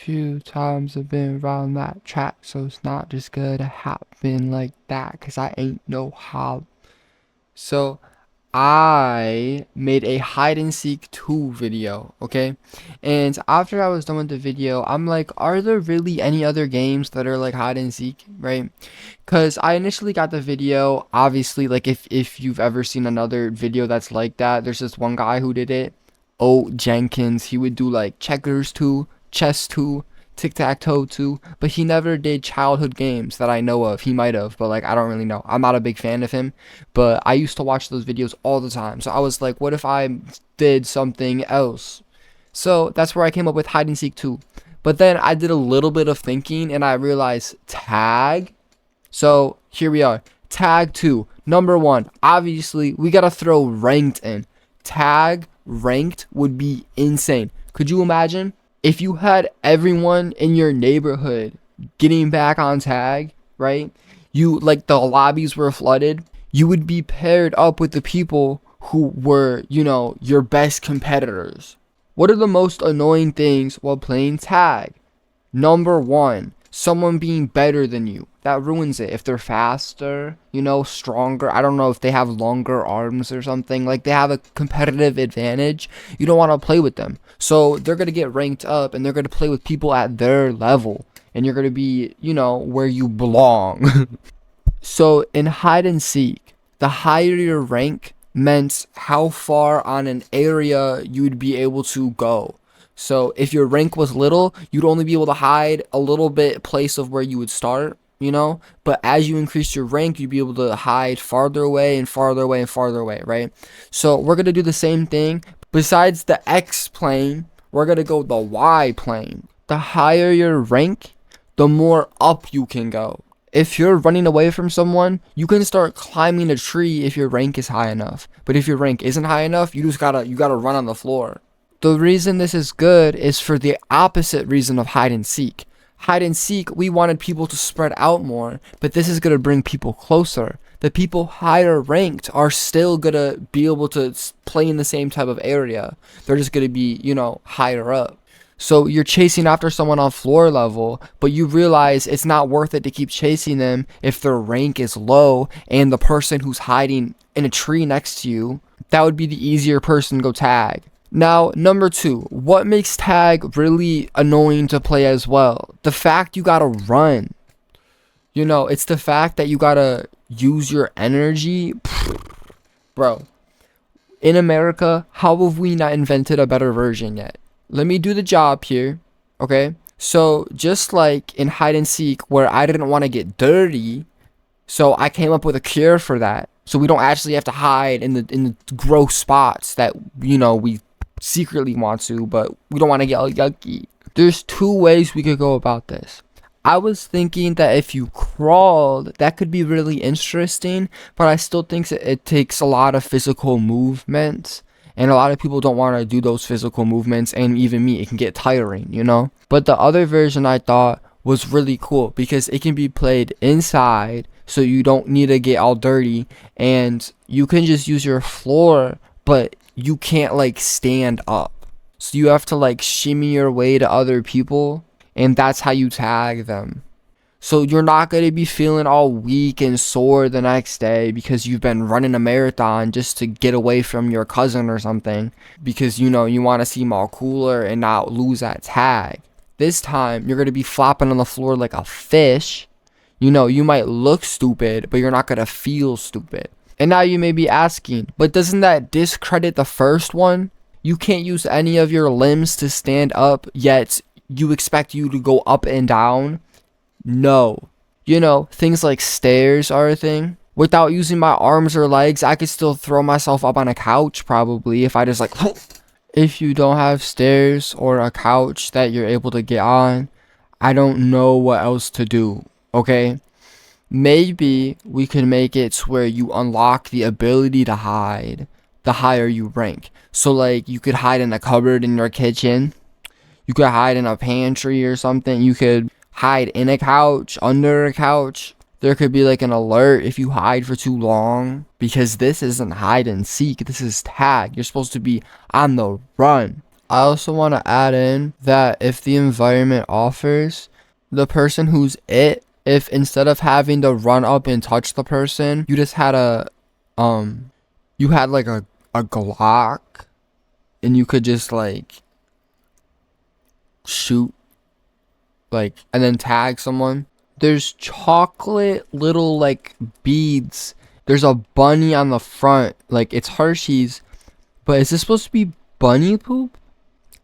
few times I've been around that track, so it's not just gonna happen like that, cause I ain't no hob. So I made a hide and seek 2 video, okay? And after I was done with the video, I'm like, are there really any other games that are like hide and seek, right? Cause I initially got the video, obviously, like if you've ever seen another video that's like that, there's this one guy who did it, O Jenkins. He would do like checkers 2, chess 2, tic-tac-toe 2, but he never did childhood games that I know of. He might have, but like I don't really know. I'm not a big fan of him, but I used to watch those videos all the time. So I was like, what if I did something else? So that's where I came up with hide and seek 2. But then I did a little bit of thinking and I realized tag. So here we are. Tag 2. Number 1. Obviously, we gotta throw ranked in. Tag ranked would be insane. Could you imagine if you had everyone in your neighborhood getting back on tag, right? You like the lobbies were flooded. You would be paired up with the people who were, your best competitors. What are the most annoying things while playing tag? Number 1, someone being better than you. That ruins it. If they're faster, stronger, I don't know if they have longer arms or something, like they have a competitive advantage, you don't want to play with them. So they're going to get ranked up and they're going to play with people at their level. And you're going to be, where you belong. So in hide and seek, the higher your rank meant how far on an area you would be able to go. So if your rank was little, you'd only be able to hide a little bit place of where you would start, but as you increase your rank, you'd be able to hide farther away and farther away and farther away, right? So we're going to do the same thing. Besides the X plane, we're going to go the Y plane. The higher your rank, the more up you can go. If you're running away from someone, you can start climbing a tree if your rank is high enough. But if your rank isn't high enough, you gotta run on the floor. The reason this is good is for the opposite reason of hide and seek. Hide and seek, we wanted people to spread out more, but this is gonna bring people closer. The people higher ranked are still gonna be able to play in the same type of area. They're just gonna be, higher up. So you're chasing after someone on floor level, but you realize it's not worth it to keep chasing them if their rank is low and the person who's hiding in a tree next to you, that would be the easier person to go tag. Now, number 2, what makes tag really annoying to play as well? The fact you gotta run. It's the fact that you gotta use your energy. Bro, in America, how have we not invented a better version yet? Let me do the job here, okay? So just like in hide and seek where I didn't want to get dirty, so I came up with a cure for that. So we don't actually have to hide in the gross spots that, we secretly want to, but we don't want to get all yucky. There's 2 ways we could go about this. I was thinking that if you crawled, that could be really interesting, but I still think it takes a lot of physical movement. And a lot of people don't want to do those physical movements, and even me, it can get tiring, But the other version I thought was really cool because it can be played inside, so you don't need to get all dirty, and you can just use your floor, but you can't like stand up. So you have to like shimmy your way to other people, and that's how you tag them. So you're not going to be feeling all weak and sore the next day because you've been running a marathon just to get away from your cousin or something. Because, you want to seem all cooler and not lose that tag. This time, you're going to be flopping on the floor like a fish. You might look stupid, but you're not going to feel stupid. And now you may be asking, but doesn't that discredit the first one? You can't use any of your limbs to stand up, yet you expect you to go up and down? No. Things like stairs are a thing. Without using my arms or legs, I could still throw myself up on a couch probably if I just like... If you don't have stairs or a couch that you're able to get on, I don't know what else to do, okay? Maybe we can make it to where you unlock the ability to hide the higher you rank. So like you could hide in a cupboard in your kitchen. You could hide in a pantry or something. You could hide in a couch, under a couch. There could be like an alert if you hide for too long, because this isn't hide and seek, this is tag. You're supposed to be on the run. I also want to add in that if the environment offers, the person who's it, if instead of having to run up and touch the person, you just had you had like a Glock, and you could just like shoot, like, and then tag someone. There's chocolate little like beads. There's a bunny on the front, like it's Hershey's, but is this supposed to be bunny poop?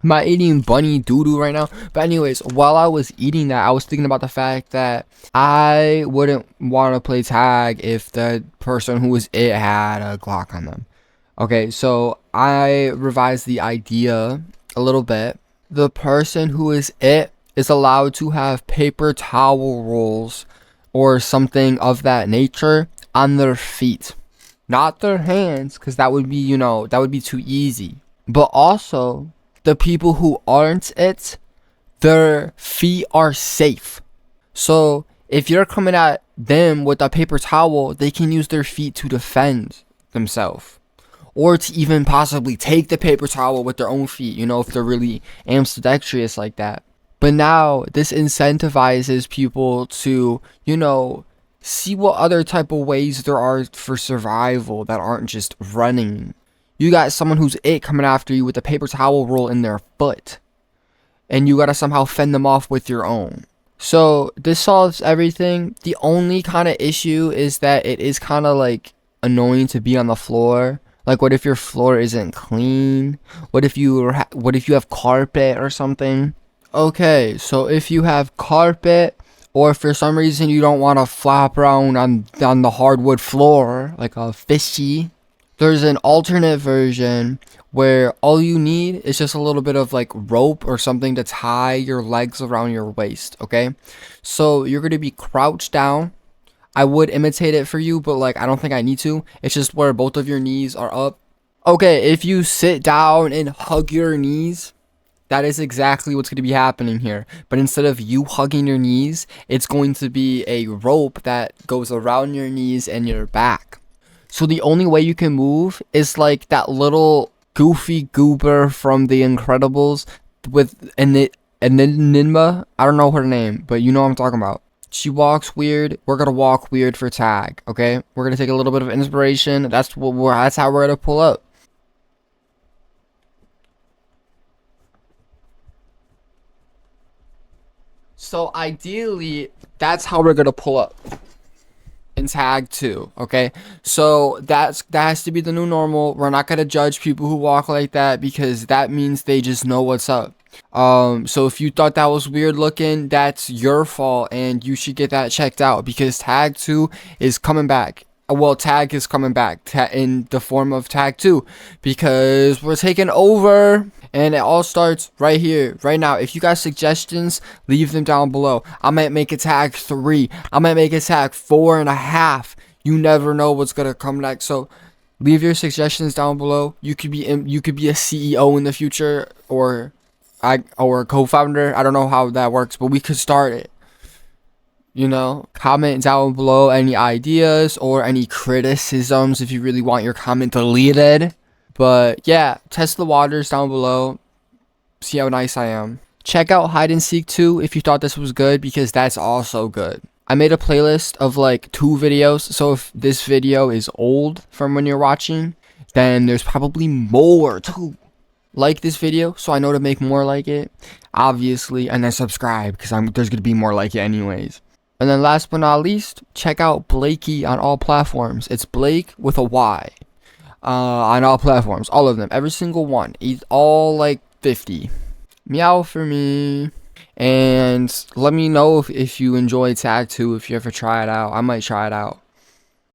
Am I eating bunny doo-doo right now? But anyways, while I was eating that, I was thinking about the fact that I wouldn't want to play tag if the person who was it had a Glock on them. Okay, so I revised the idea a little bit. The person who is it is allowed to have paper towel rolls or something of that nature on their feet. Not their hands, because that would be, you know, that would be too easy. But also, the people who aren't it, their feet are safe. So if you're coming at them with a paper towel, they can use their feet to defend themselves. Or to even possibly take the paper towel with their own feet, you know, if they're really ambidextrous like that. But now this incentivizes people to, you know, see what other type of ways there are for survival that aren't just running. You got someone who's it coming after you with a paper towel roll in their foot, and you gotta somehow fend them off with your own. So this solves everything. The only kind of issue is that it is kind of like annoying to be on the floor. Like, what if your floor isn't clean? What if you have carpet or something? Okay, so if you have carpet, or for some reason you don't want to flop around on the hardwood floor like a fishy, there's an alternate version where all you need is just a little bit of like rope or something to tie your legs around your waist, okay? So you're going to be crouched down. I would imitate it for you, but like I don't think I need to. It's just where both of your knees are up. Okay, if you sit down and hug your knees, that is exactly what's going to be happening here. But instead of you hugging your knees, it's going to be a rope that goes around your knees and your back. So the only way you can move is like that little goofy goober from The Incredibles with Ninma. I don't know her name, but you know what I'm talking about. She walks weird. We're gonna walk weird for tag. Okay, we're gonna take a little bit of inspiration. That's how we're gonna pull up. So ideally, that's how we're gonna pull up in tag 2. Okay, so that has to be the new normal. We're not gonna judge people who walk like that, because that means they just know what's up. So if you thought that was weird looking, that's your fault, and you should get that checked out, because tag 2 is coming back. Well, tag is coming back in the form of tag 2, because we're taking over. And it all starts right here, right now. If you got suggestions, leave them down below. I might make a tag 3. I might make a tag 4.5. You never know what's gonna come next. So leave your suggestions down below. You could be a CEO in the future, or a co-founder. I don't know how that works, but we could start it. You know, comment down below any ideas or any criticisms if you really want your comment deleted. But yeah, test the waters down below. See how nice I am. Check out Hide and Seek 2 if you thought this was good, because that's also good. I made a playlist of like 2 videos. So if this video is old from when you're watching, then there's probably more to like this video, so I know to make more like it, obviously. And then subscribe, because there's going to be more like it anyways. And then last but not least, check out Blakey on all platforms. It's Blake with a Y. On all platforms, all of them, every single one. He's all like 50. Meow for me. And let me know if you enjoy tag 2, if you ever try it out. I might try it out.